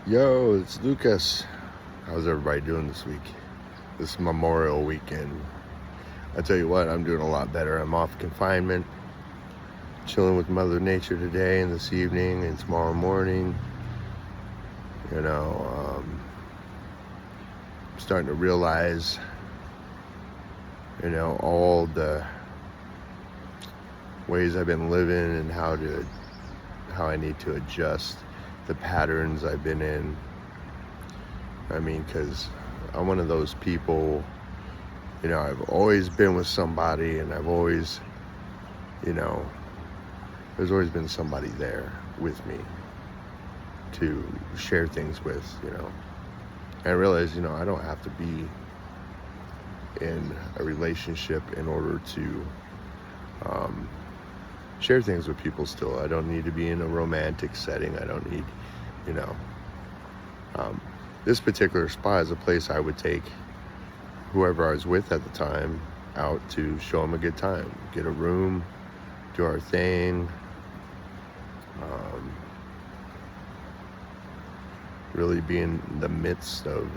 Yo, it's Lucas. How's everybody doing this week? This Memorial weekend. I tell you what, I'm doing a lot better. I'm off confinement, chilling with Mother Nature today and this evening and tomorrow morning. You know, I'm starting to realize, all the ways I've been living and how I need to adjust the patterns I've been in. I mean, because I'm one of those people, I've always been with somebody, and I've always, there's always been somebody there with me to share things with, And I realize, I don't have to be in a relationship in order to share things with people still. I don't need to be in a romantic setting. I don't need, this particular spot is a place I would take whoever I was with at the time out to show them a good time, get a room, do our thing, really be in the midst of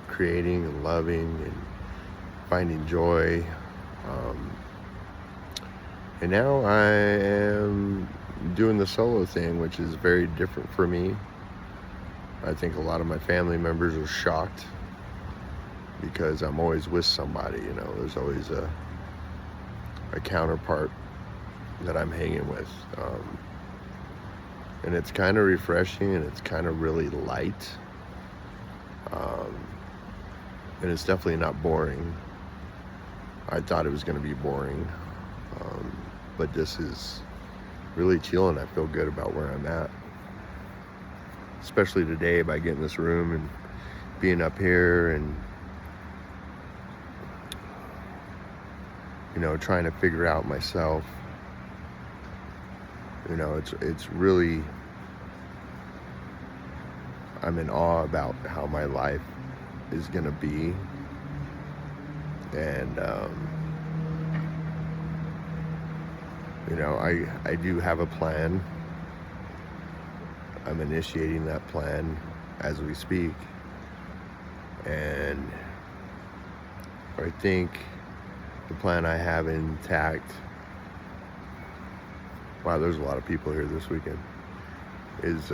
creating and loving and finding joy. And now I am doing the solo thing, which is very different for me. I think a lot of my family members are shocked because I'm always with somebody, There's always a counterpart that I'm hanging with. And it's kind of refreshing, and it's kind of really light. And it's definitely not boring. I thought it was going to be boring. But this is really chilling. I feel good about where I'm at. Especially today by getting this room and being up here and, trying to figure out myself. It's really, I'm in awe about how my life is going to be. And, I do have a plan. I'm initiating that plan as we speak. And I think the plan I have intact, wow, there's a lot of people here this weekend, is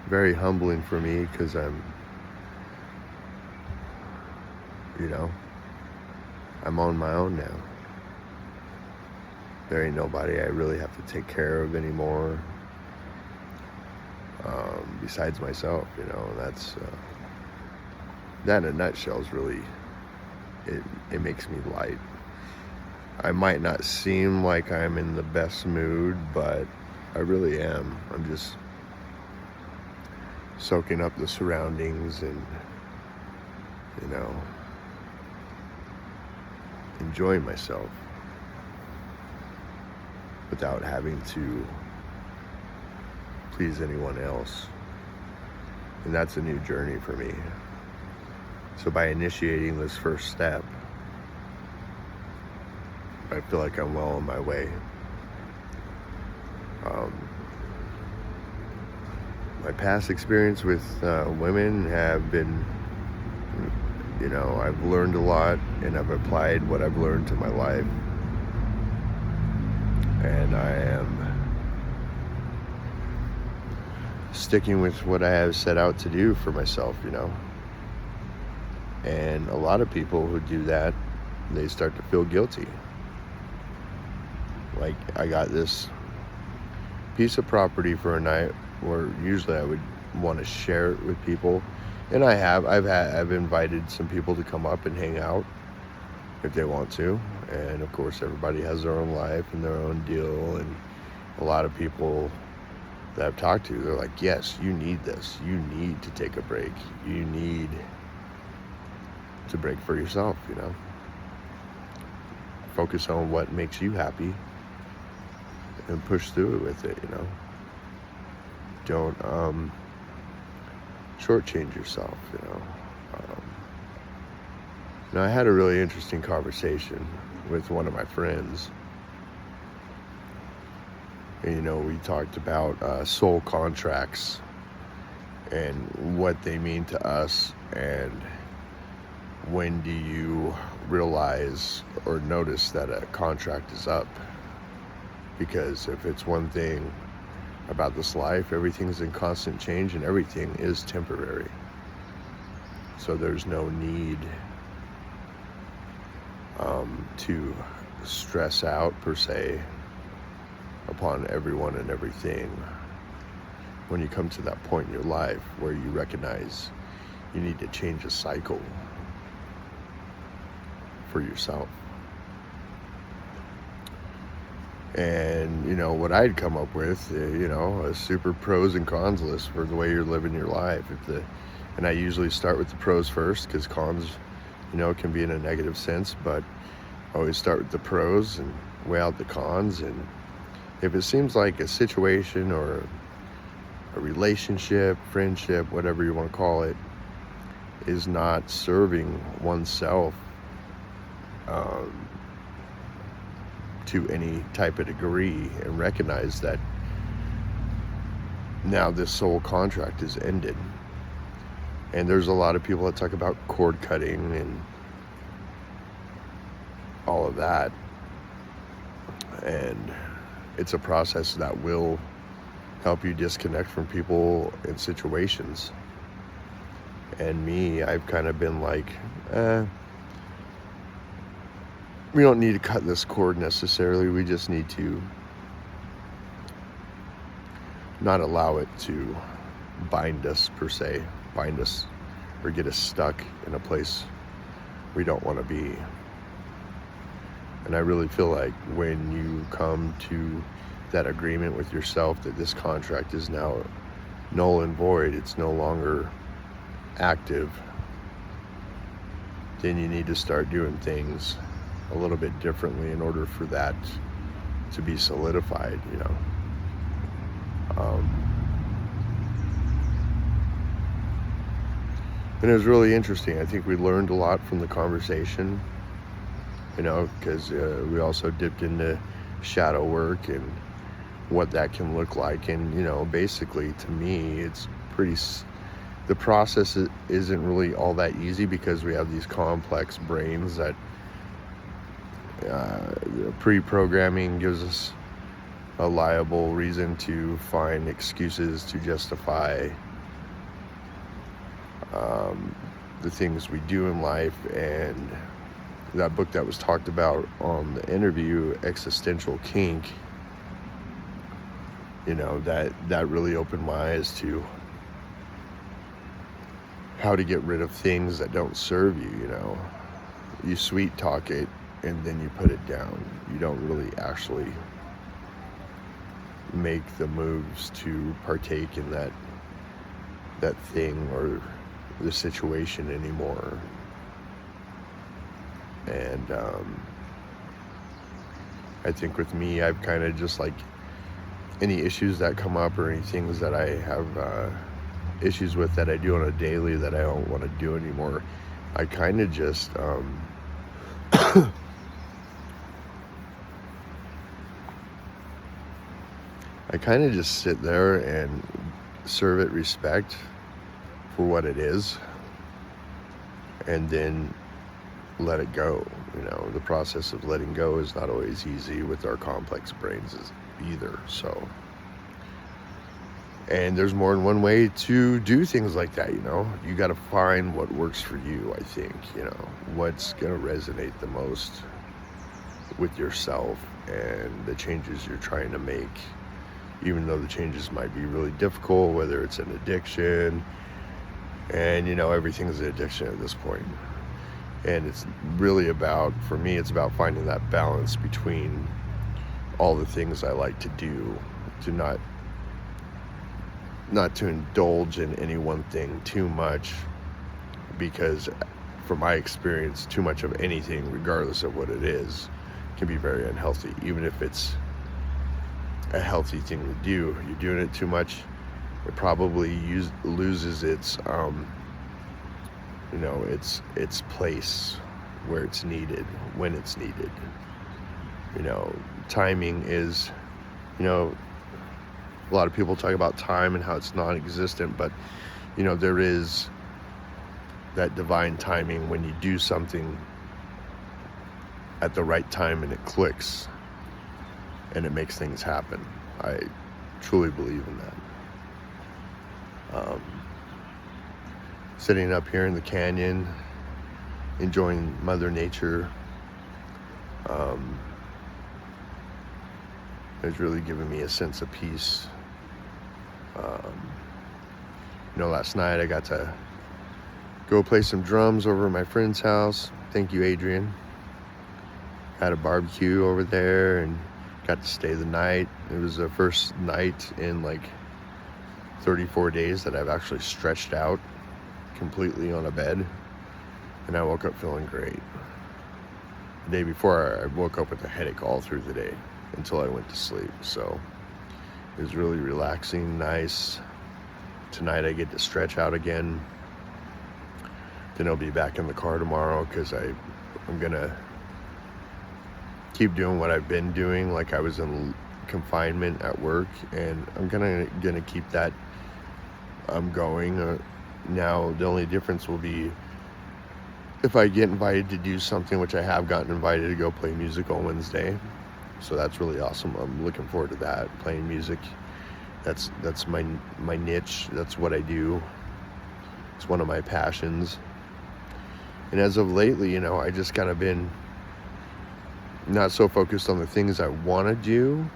very humbling for me because I'm on my own now. There ain't nobody I really have to take care of anymore, besides myself. That's that in a nutshell is really, it makes me light. I might not seem like I'm in the best mood, but I really am. I'm just soaking up the surroundings and enjoying myself without having to please anyone else. And that's a new journey for me. So by initiating this first step, I feel like I'm well on my way. My past experience with women have been, I've learned a lot, and I've applied what I've learned to my life. And I am sticking with what I have set out to do for myself, And a lot of people who do that, they start to feel guilty. Like, I got this piece of property for a night where usually I would want to share it with people. And I've invited some people to come up and hang out if they want to. And of course, everybody has their own life and their own deal. And a lot of people that I've talked to, they're like, yes, you need this. You need to take a break. You need to break for yourself, Focus on what makes you happy and push through it with it, Don't shortchange yourself, I had a really interesting conversation with one of my friends, And, we talked about soul contracts and what they mean to us, and when do you realize or notice that a contract is up? Because if it's one thing about this life, everything's in constant change and everything is temporary. So there's no need to stress out per se upon everyone and everything when you come to that point in your life where you recognize you need to change a cycle for yourself. And what I'd come up with, a super pros and cons list for the way you're living your life. And I usually start with the pros first, because cons can be in a negative sense, but I always start with the pros and weigh out the cons. And if it seems like a situation or a relationship, friendship, whatever you want to call it, is not serving oneself to any type of degree, and recognize that now this soul contract is ended. And there's a lot of people that talk about cord cutting and all of that, and it's a process that will help you disconnect from people and situations. And me, I've kind of been like, we don't need to cut this cord necessarily. We just need to not allow it to bind us per se, or get us stuck in a place we don't want to be. And I really feel like when you come to that agreement with yourself that this contract is now null and void, it's no longer active, then you need to start doing things a little bit differently in order for that to be solidified, And it was really interesting. I think we learned a lot from the conversation, because we also dipped into shadow work and what that can look like. And, basically, to me, it's the process isn't really all that easy, because we have these complex brains that pre-programming gives us a liable reason to find excuses to justify the things we do in life. And that book that was talked about on the interview, Existential Kink, that really opened my eyes to how to get rid of things that don't serve you. You sweet talk it and then you put it down. You don't really actually make the moves to partake in that thing or the situation anymore. And I think with me, I've kind of just like any issues that come up or any things that I have issues with that I do on a daily that I don't want to do anymore, I kind of just sit there and serve it respect for what it is, and then let it go. The process of letting go is not always easy with our complex brains either. So, and there's more than one way to do things like that. You got to find what works for you. I think what's gonna resonate the most with yourself and the changes you're trying to make, even though the changes might be really difficult, whether it's an addiction, and everything's an addiction at this point. And it's really for me, it's about finding that balance between all the things I like to do, to not to indulge in any one thing too much, because from my experience, too much of anything, regardless of what it is, can be very unhealthy. Even if it's a healthy thing to do, you're doing it too much, it probably loses its its place where it's needed, when it's needed. Timing is, A lot of people talk about time and how it's non-existent, but you know, there is that divine timing when you do something at the right time and it clicks and it makes things happen. I truly believe in that. Sitting up here in the canyon, enjoying Mother Nature, has really given me a sense of peace. You know, last night I got to go play some drums over at my friend's house. Thank you, Adrian. Had a barbecue over there and got to stay the night. It was the first night in like 34 days that I've actually stretched out completely on a bed, and I woke up feeling great. The day before, I woke up with a headache all through the day until I went to sleep. So it was really relaxing, nice. Tonight I get to stretch out again. Then I'll be back in the car tomorrow because I'm gonna keep doing what I've been doing. Like I was in confinement at work, and I'm gonna keep that going. Now the only difference will be if I get invited to do something, which I have gotten invited to go play music on Wednesday. So that's really awesome. I'm looking forward to that, playing music. That's my niche. That's what I do. It's one of my passions. And as of lately, you know, I just kind of been not so focused on the things I want to do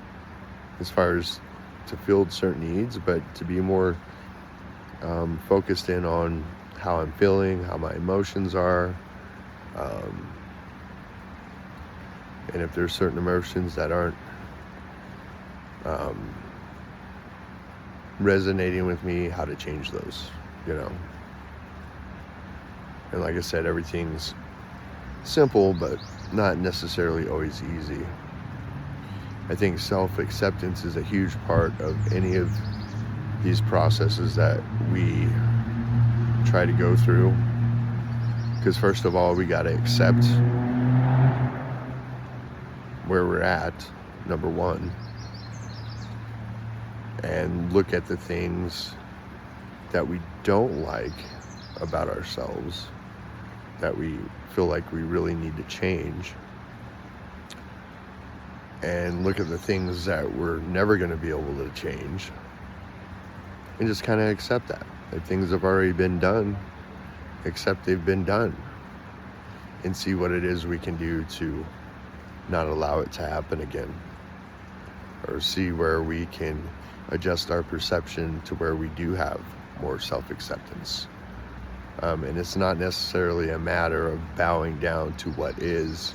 as far as to fill certain needs, but to be more focused in on how I'm feeling, how my emotions are, and if there's certain emotions that aren't resonating with me, how to change those, you know. And like I said, everything's simple, but not necessarily always easy. I think self-acceptance is a huge part of any of these processes that we try to go through. Because first of all, we got to accept where we're at, number one, and look at the things that we don't like about ourselves, that we feel like we really need to change, and look at the things that we're never going to be able to change, and just kind of accept that things have already been done, accept they've been done, and see what it is we can do to not allow it to happen again, or see where we can adjust our perception to where we do have more self-acceptance. And it's not necessarily a matter of bowing down to what is.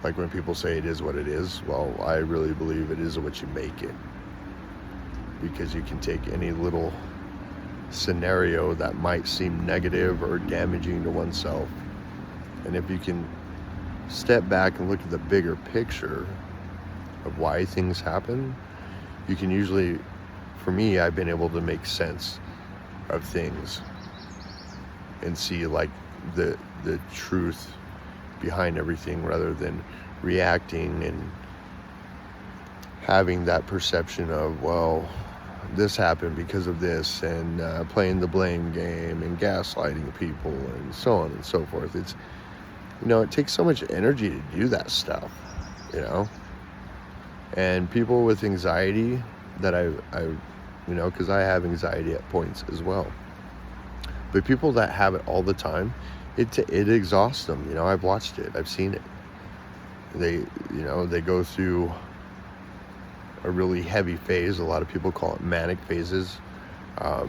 Like when people say it is what it is, well, I really believe it is what you make it. Because you can take any little scenario that might seem negative or damaging to oneself, and if you can step back and look at the bigger picture of why things happen, you can usually, for me, I've been able to make sense of things and see like the truth behind everything, rather than reacting and having that perception of, well, this happened because of this, and playing the blame game and gaslighting people and so on and so forth. It's, you know, it takes so much energy to do that stuff, you know. And people with anxiety that I you know, because I have anxiety at points as well, but people that have it all the time, it exhausts them. You know, I've watched it, I've seen it. They, you know, they go through a really heavy phase. A lot of people call it manic phases. I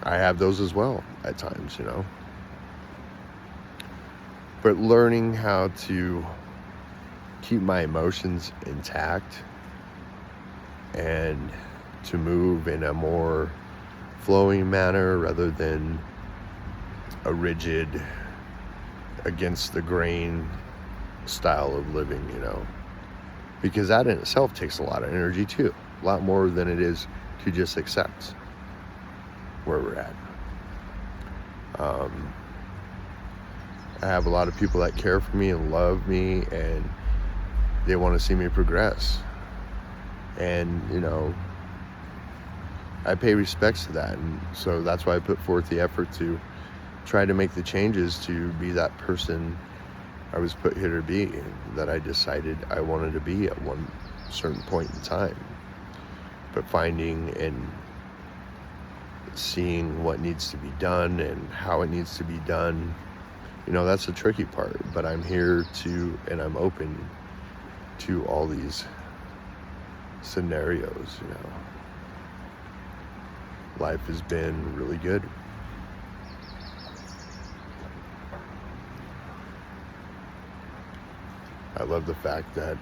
have those as well at times, you know. But learning how to keep my emotions intact and to move in a more flowing manner rather than a rigid, against the grain style of living, you know. Because that in itself takes a lot of energy too. A lot more than it is to just accept where we're at. I have a lot of people that care for me and love me, and they want to see me progress. And, you know, I pay respects to that, and so that's why I put forth the effort to try to make the changes to be that person I was put here to be, that I decided I wanted to be at one certain point in time. But finding and seeing what needs to be done and how it needs to be done, that's the tricky part. But I'm here to, and I'm open to all these scenarios. Life has been really good. I love the fact that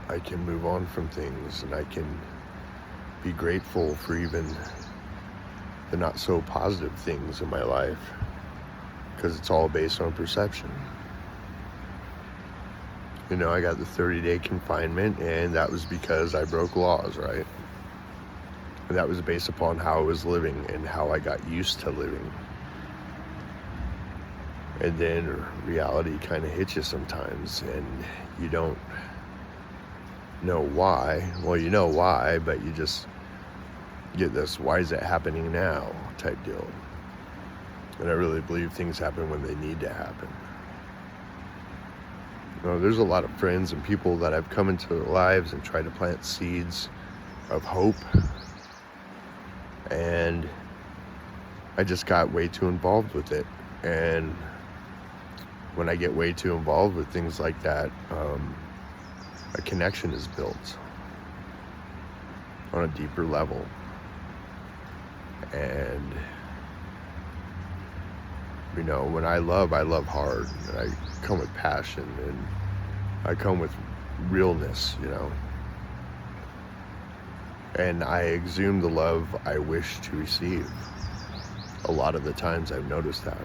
I can move on from things, and I can be grateful for even the not so positive things in my life, because it's all based on perception. I got the 30-day confinement, and that was because I broke laws, right? And that was based upon how I was living and how I got used to living. And then reality kind of hits you sometimes, and you don't know why. Well, you know why, but you just get this, why is it happening now type deal. And I really believe things happen when they need to happen. There's a lot of friends and people that have come into their lives and tried to plant seeds of hope, and I just got way too involved with it. And when I get way too involved with things like that, a connection is built on a deeper level. And when I love hard, and I come with passion, and I come with realness, and I exhume the love I wish to receive. A lot of the times I've noticed that.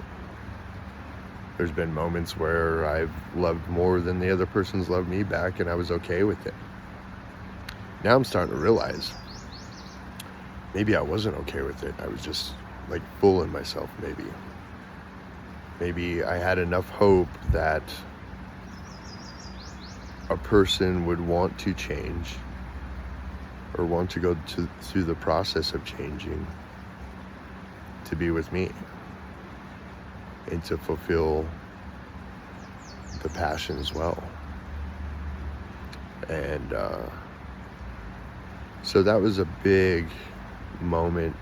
There's been moments where I've loved more than the other person's loved me back, and I was okay with it. Now I'm starting to realize maybe I wasn't okay with it. I was just fooling myself, maybe. Maybe I had enough hope that a person would want to change, or want to go through the process of changing, to be with me and to fulfill the passion as well. And so that was a big moment,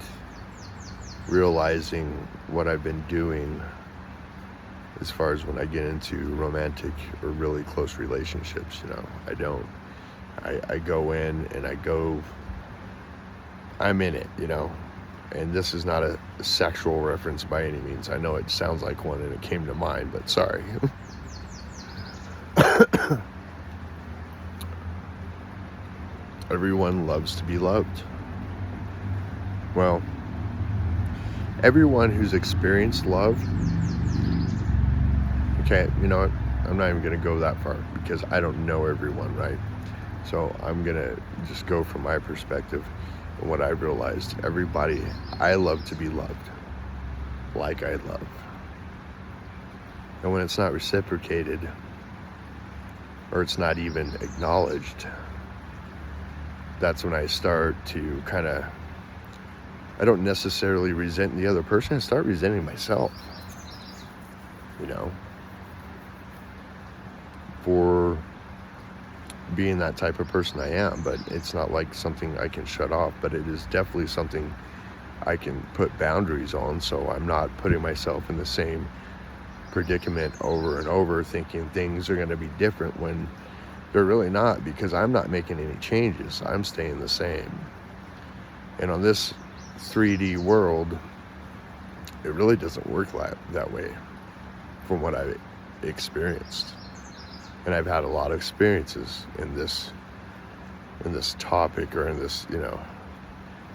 realizing what I've been doing as far as when I get into romantic or really close relationships. I go in and I'm in it, and this is not a sexual reference by any means. I know it sounds like one and it came to mind, but sorry. Everyone loves to be loved. Well, everyone who's experienced love, okay, you know what? I'm not even going to go that far, because I don't know everyone, right? So I'm going to just go from my perspective and what I've realized. Everybody, I love to be loved like I love. And when it's not reciprocated, or it's not even acknowledged, that's when I start to I don't necessarily resent the other person. I start resenting myself, for being that type of person I am. But it's not like something I can shut off, but it is definitely something I can put boundaries on, so I'm not putting myself in the same predicament over and over, thinking things are going to be different when they're really not, because I'm not making any changes. I'm staying the same. And on this 3D world, it really doesn't work that way, from what I've experienced. And I've had a lot of experiences in this topic, or in this,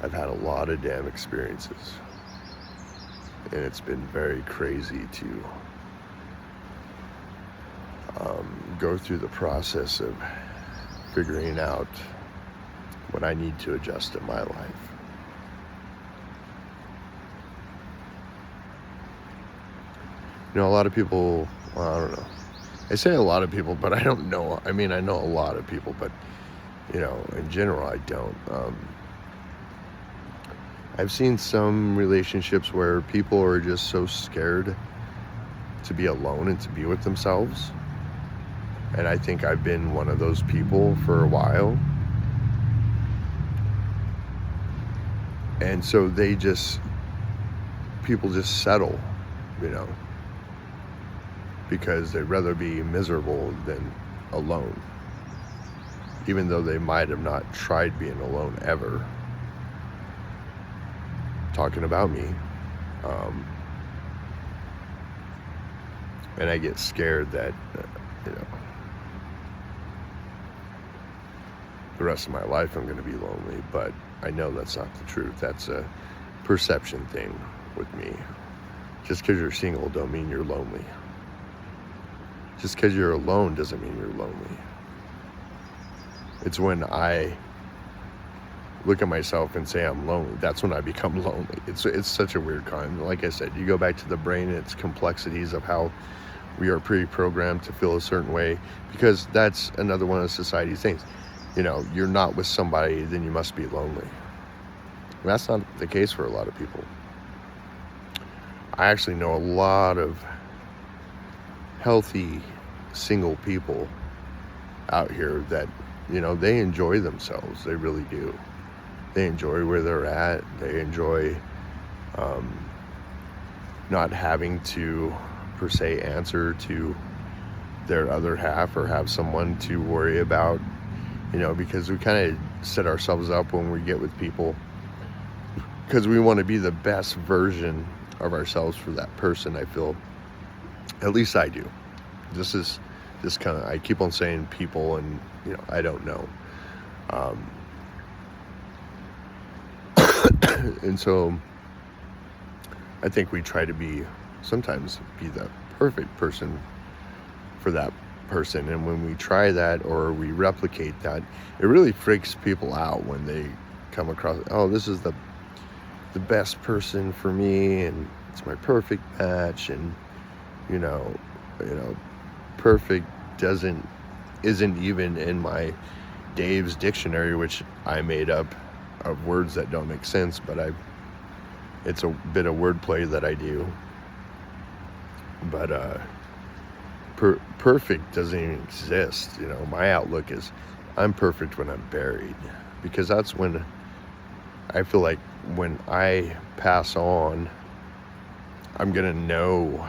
I've had a lot of damn experiences. And it's been very crazy to go through the process of figuring out what I need to adjust in my life. A lot of people, well, I don't know. I say a lot of people, but I don't know. I mean, I know a lot of people, but, in general, I don't. I've seen some relationships where people are just so scared to be alone and to be with themselves. And I think I've been one of those people for a while. And so people just settle, you know, because they'd rather be miserable than alone, even though they might have not tried being alone ever. Talking about me. And I get scared that, you know, the rest of my life I'm going to be lonely, but I know that's not the truth. That's a perception thing with me. Just because you're single don't mean you're lonely. Just because you're alone doesn't mean you're lonely. It's when I look at myself and say I'm lonely, that's when I become lonely. It's such a weird kind. Like I said, you go back to the brain and its complexities of how we are pre-programmed to feel a certain way, because that's another one of society's things. You know, you're not with somebody, then you must be lonely. That's not the case for a lot of people. I actually know a lot of healthy single people out here that, you know, they enjoy themselves. They really do. They enjoy where they're at. They enjoy not having to, per se, answer to their other half or have someone to worry about, you know, because we kind of set ourselves up when we get with people because we want to be the best version of ourselves for that person. I feel, at least I do. This is just kind of, I keep on saying people, and, you know, I don't know. And so I think we try to sometimes be the perfect person for that person. And when we try that or we replicate that, it really freaks people out when they come across, oh, this is the best person for me, and it's my perfect match. And, you know, perfect isn't even in my Dave's dictionary, which I made up of words that don't make sense, but it's a bit of wordplay that I do. But perfect doesn't even exist. You know, my outlook is I'm perfect when I'm buried, because that's when I feel like when I pass on, I'm gonna know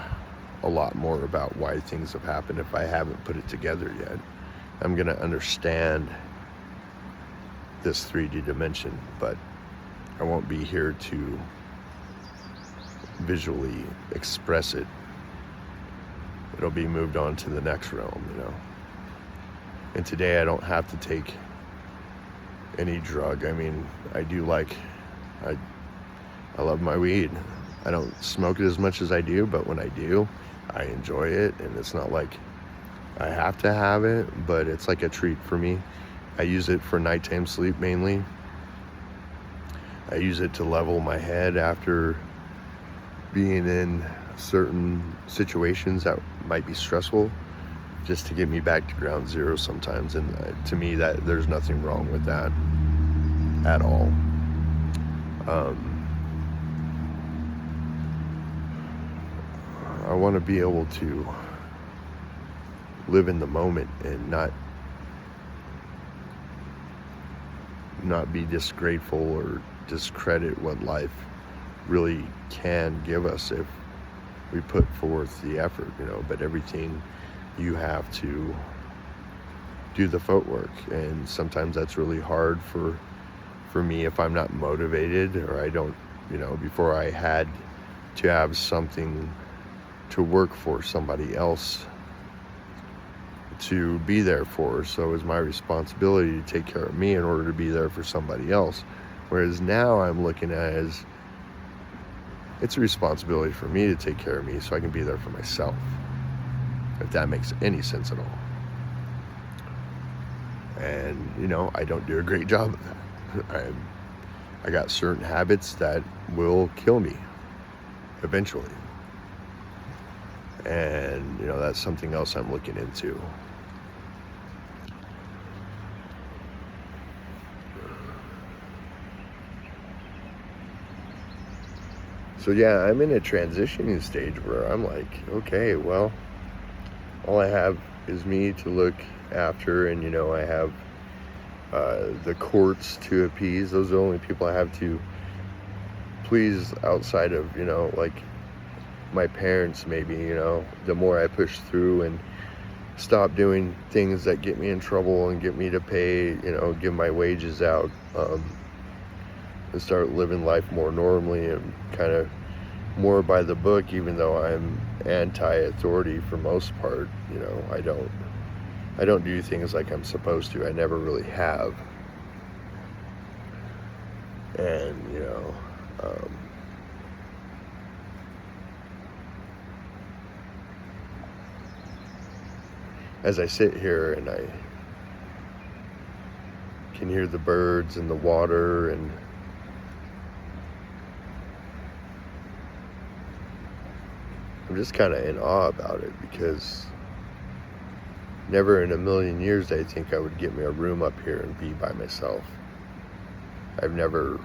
a lot more about why things have happened if I haven't put it together yet. I'm gonna understand this 3D dimension, but I won't be here to visually express it. It'll be moved on to the next realm, you know. And today I don't have to take any drug. I mean, I love my weed. I don't smoke it as much as I do, but when I do, I enjoy it. And it's not like I have to have it, but it's like a treat for me. I use it for nighttime sleep mainly. I use it to level my head after being in certain situations that might be stressful, just to get me back to ground zero sometimes. And to me, that there's nothing wrong with that at all. I want to be able to live in the moment and not be disgrateful or discredit what life really can give us if we put forth the effort, you know. But everything, you have to do the footwork, and sometimes that's really hard for me if I'm not motivated, or I don't, you know, before I had to have something to work for somebody else to be there for. So it was my responsibility to take care of me in order to be there for somebody else. Whereas now I'm looking at it as it's a responsibility for me to take care of me so I can be there for myself, if that makes any sense at all. And, you know, I don't do a great job of that. I got certain habits that will kill me eventually. And, you know, that's something else I'm looking into. So yeah, I'm in a transitioning stage where I'm like, okay, well, all I have is me to look after, and I have the courts to appease. Those are the only people I have to please outside of, like my parents. Maybe, the more I push through and stop doing things that get me in trouble and get me to pay, give my wages out, and start living life more normally and kind of more by the book, even though I'm anti-authority for most part. I don't do things like I'm supposed to. I never really have. And as I sit here and I can hear the birds and the water, and I'm just kind of in awe about it, because never in a million years did I think I would get me a room up here and be by myself. I've never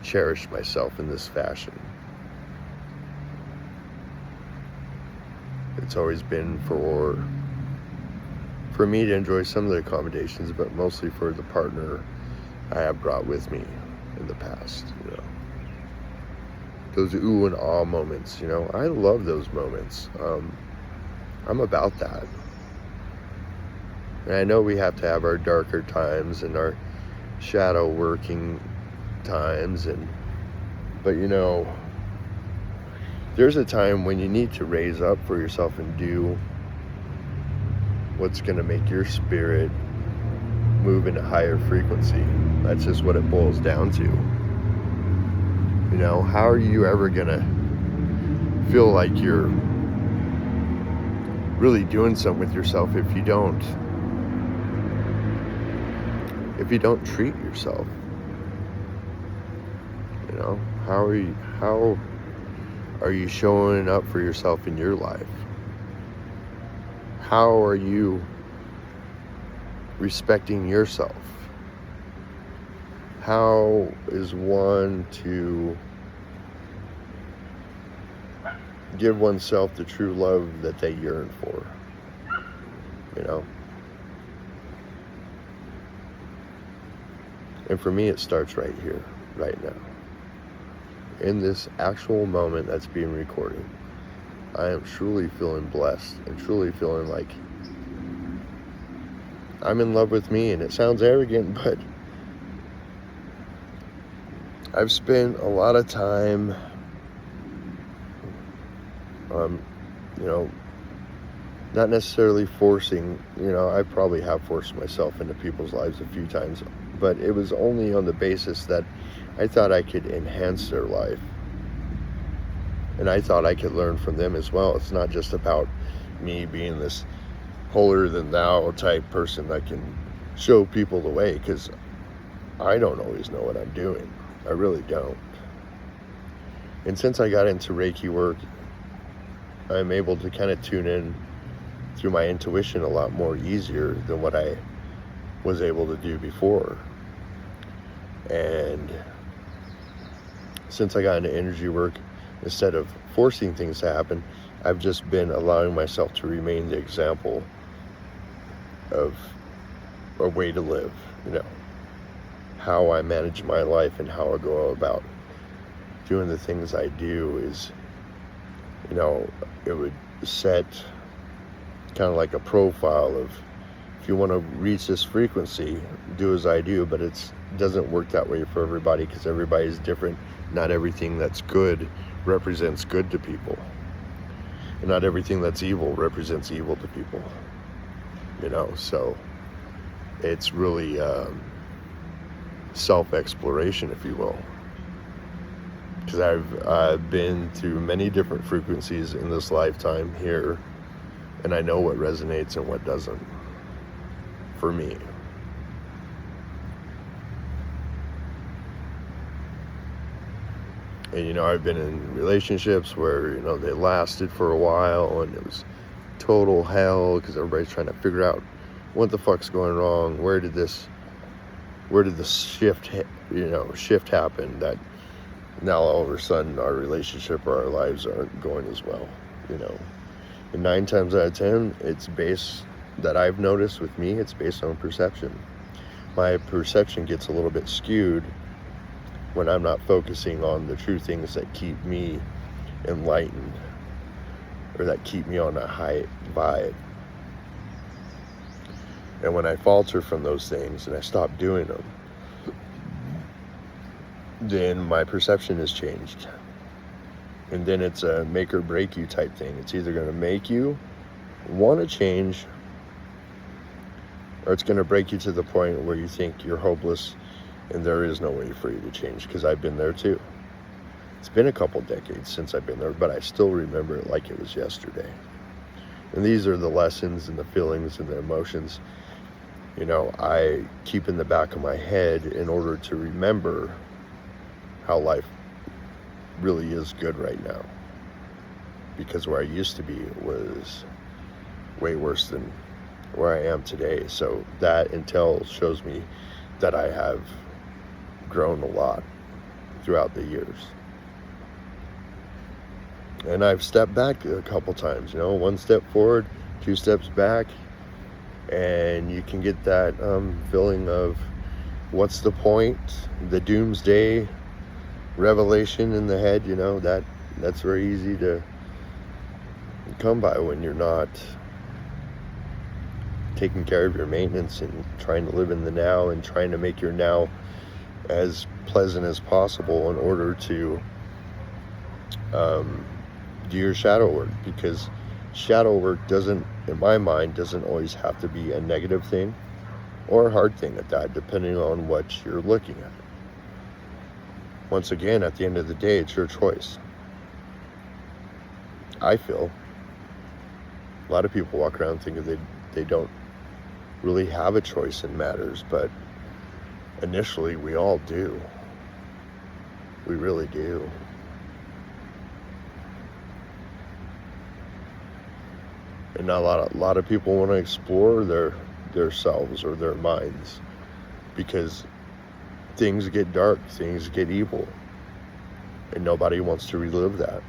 cherished myself in this fashion. It's always been for me to enjoy some of the accommodations, but mostly for the partner I have brought with me in the past. Those ooh and ah moments, I love those moments. I'm about that. And I know we have to have our darker times and our shadow working times, but there's a time when you need to raise up for yourself and do what's going to make your spirit move in a higher frequency. That's just what it boils down to. How are you ever going to feel like you're really doing something with yourself if you don't treat yourself? How are you showing up for yourself in your life? How are you respecting yourself? How is one to give oneself the true love that they yearn for? And for me, it starts right here, right now. In this actual moment that's being recorded, I am truly feeling blessed and truly feeling like I'm in love with me. And it sounds arrogant, but I've spent a lot of time, not necessarily forcing, I probably have forced myself into people's lives a few times, but it was only on the basis that I thought I could enhance their life. And I thought I could learn from them as well. It's not just about me being this holier than thou type person that can show people the way, because I don't always know what I'm doing. I really don't. And since I got into Reiki work, I'm able to kind of tune in through my intuition a lot more easier than what I was able to do before. And since I got into energy work, instead of forcing things to happen, I've just been allowing myself to remain the example of a way to live, how I manage my life and how I go about doing the things I do is, it would set kind of like a profile of, if you want to reach this frequency, do as I do. But it doesn't work that way for everybody, because everybody's different. Not everything that's good represents good to people, and not everything that's evil represents evil to people. So it's really self-exploration, if you will. Because I've been through many different frequencies in this lifetime here, and I know what resonates and what doesn't for me. And I've been in relationships where they lasted for a while and it was total hell, because everybody's trying to figure out what the fuck's going wrong, where did this where did the shift happen that now all of a sudden our relationship or our lives aren't going as well, And 9 times out of 10, it's based, that I've noticed with me, it's based on perception. My perception gets a little bit skewed when I'm not focusing on the true things that keep me enlightened or that keep me on a high vibe. And when I falter from those things and I stop doing them, then my perception has changed. And then it's a make or break you type thing. It's either going to make you want to change, or it's going to break you to the point where you think you're hopeless and there is no way for you to change, because I've been there too. It's been a couple decades since I've been there, but I still remember it like it was yesterday. And these are the lessons and the feelings and the emotions, I keep in the back of my head in order to remember how life really is good right now. Because where I used to be was way worse than where I am today. So that intel shows me that I have grown a lot throughout the years. And I've stepped back a couple times, 1 step forward, 2 steps back, and you can get that feeling of what's the point, the doomsday revelation in the head, that's very easy to come by when you're not taking care of your maintenance and trying to live in the now and trying to make your now as pleasant as possible in order to do your shadow work. Because shadow work doesn't, in my mind, doesn't always have to be a negative thing or a hard thing at that, depending on what you're looking at. Once again, at the end of the day, it's your choice. I feel a lot of people walk around thinking they don't really have a choice in matters, but initially we all do. We really do. And a lot of people want to explore their selves or their minds, because things get dark, things get evil, and nobody wants to relive that.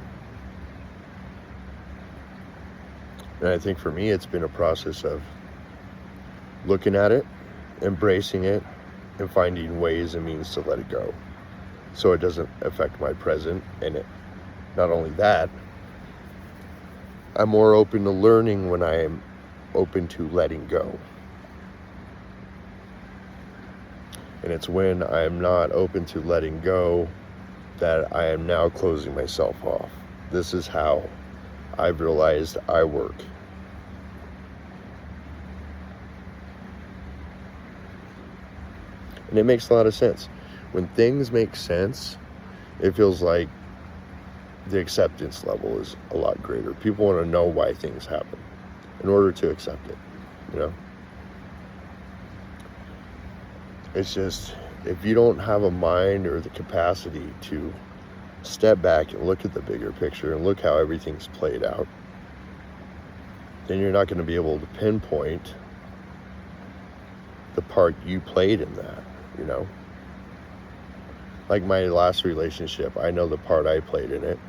And I think for me, it's been a process of looking at it, embracing it, and finding ways and means to let it go, so it doesn't affect my present. And not only that, I'm more open to learning when I am open to letting go. And it's when I'm not open to letting go that I am now closing myself off. This is how I've realized I work. And it makes a lot of sense. When things make sense, it feels like the acceptance level is a lot greater. People want to know why things happen in order to accept it, It's just, if you don't have a mind or the capacity to step back and look at the bigger picture and look how everything's played out, then you're not going to be able to pinpoint the part you played in that, Like my last relationship, I know the part I played in it.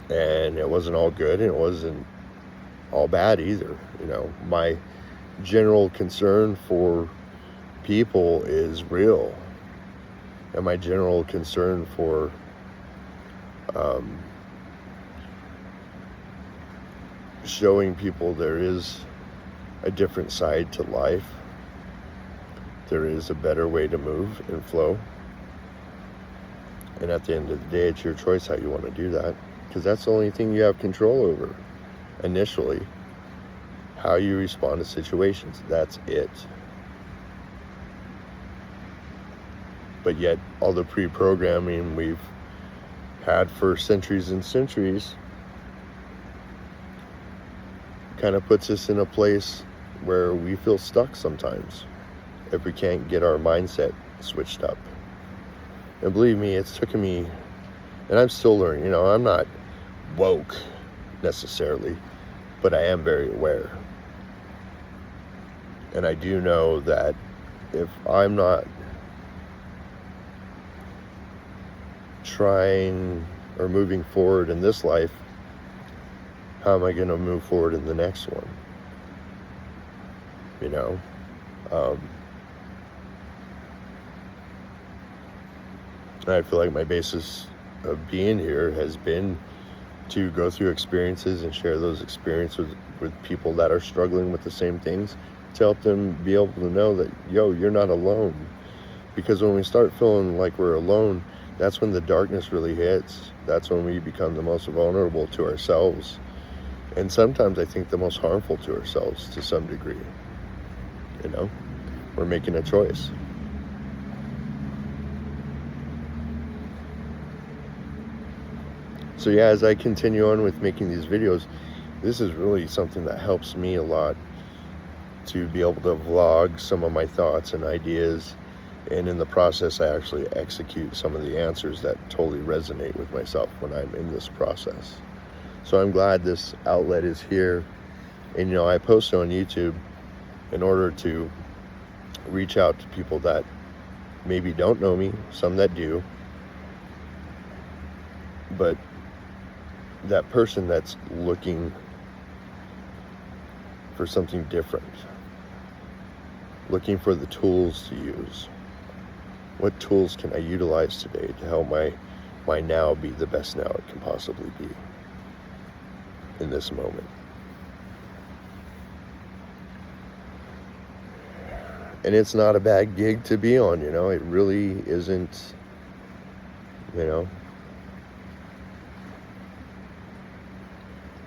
And it wasn't all good, and it wasn't all bad either. My general concern for people is real. And my general concern for showing people there is a different side to life. There is a better way to move and flow. And at the end of the day, it's your choice how you want to do that. Because that's the only thing you have control over initially. How you respond to situations. That's it. But yet, all the pre-programming we've had for centuries and centuries kind of puts us in a place where we feel stuck sometimes if we can't get our mindset switched up. And believe me, it's taken me, and I'm still learning, I'm not woke necessarily, but I am very aware. And I do know that if I'm not trying or moving forward in this life, how am I going to move forward in the next one? You know? I feel like my basis of being here has been to go through experiences and share those experiences with people that are struggling with the same things, to help them be able to know that, yo, you're not alone. Because when we start feeling like we're alone, that's when the darkness really hits. That's when we become the most vulnerable to ourselves. And sometimes I think the most harmful to ourselves to some degree. You know, we're making a choice. So yeah, as I continue on with making these videos, this is really something that helps me a lot, to be able to vlog some of my thoughts and ideas, and in the process I actually execute some of the answers that totally resonate with myself when I'm in this process. So I'm glad this outlet is here. And you know, I post on YouTube in order to reach out to people that maybe don't know me, some that do, but that person that's looking for something different, looking for the tools to use. What tools can I utilize today to help my now be the best now it can possibly be in this moment? And it's not a bad gig to be on, you know, it really isn't, you know.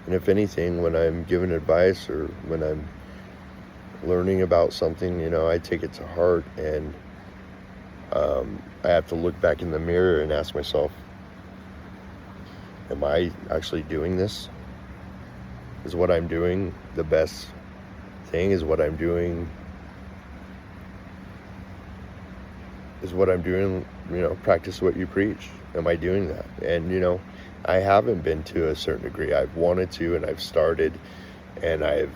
And if anything, when I'm giving advice or when I'm learning about something, you know, I take it to heart, and I have to look back in the mirror and ask myself, am I actually doing this? Is what I'm doing the best thing? Is what I'm doing, you know, practice what you preach? Am I doing that? And, you know, I haven't been to a certain degree. I've wanted to, and I've started, and I've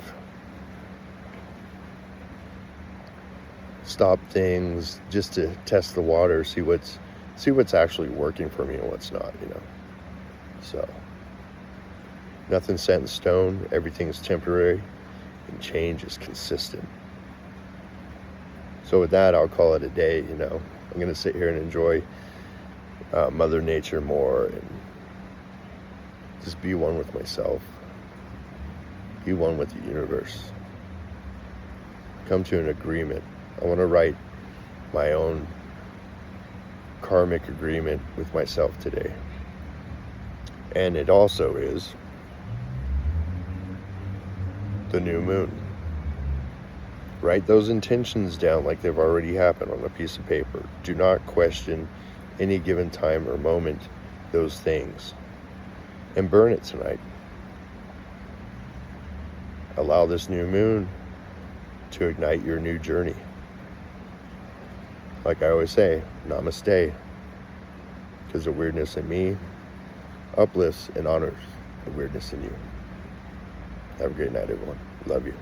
stopped things just to test the water, see what's actually working for me and what's not, you know. So nothing's set in stone, everything's temporary, and change is consistent. So with that, I'll call it a day, you know. I'm gonna sit here and enjoy Mother Nature more, and just be one with myself, be one with the universe, come to an agreement. I want to write my own karmic agreement with myself today. And it also is the new moon. Write those intentions down like they've already happened on a piece of paper. Do not question any given time or moment those things. And burn it tonight. Allow this new moon to ignite your new journey. Like I always say, namaste. Because the weirdness in me uplifts and honors the weirdness in you. Have a great night, everyone. Love you.